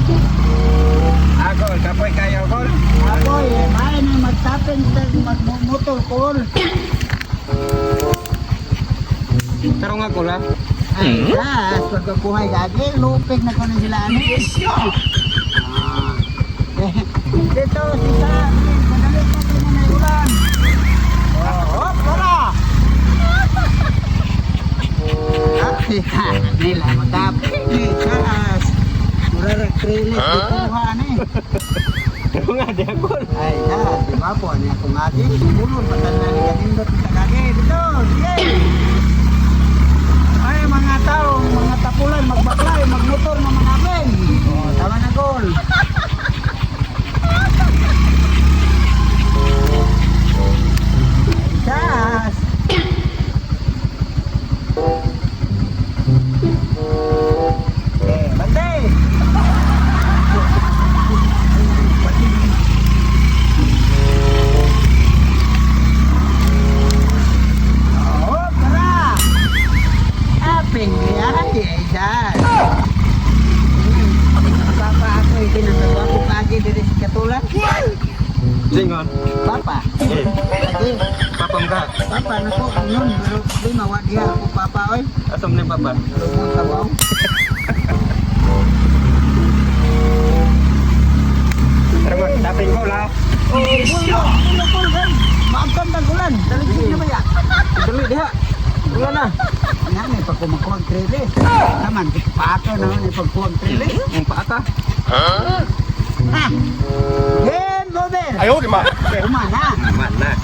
Ako, kapoy kayo ko. Ako'y, may na magtapin sa motor ko. Tarong ako la. Ay, pagkakuhay gagi, lupig na ko na sila. Dito, sisa, madalit natin na may ulan. Hop, wala! Nila, magtapin. Sas. Murarak trilis, ikuha na eh. Pero nga, di ako. Ay, di ba po, ano akong agi? Bulon, matan na niya nindot sa gagi. Dito, sige! Ay, mga tao, mga tapulan, magbaklay, magmotor naman namin. O, tama na gol. Sas! Bantay! Oh, tara! Aping yan, di ay dyan. Papa ako, itinanggap ako pagi diri sa katulan. Jingon. Papa. Lagi. Papam ka. Papa, naku, yun. Pero di mawag yan ako, Papa, oy. Asam ni papa. Lumon tabaw. Pero nga, tapin ko la. Oh, bulo, kan. Maagkan tagulan. Dalig na ba yan? Dali diha. Wala na. Yan, may pagkumakuwag trili. Naman, paka naman may pagkuwag trili. Ang paa ka. Ha! Game over! Ayaw, di ma. Umana! Naman na.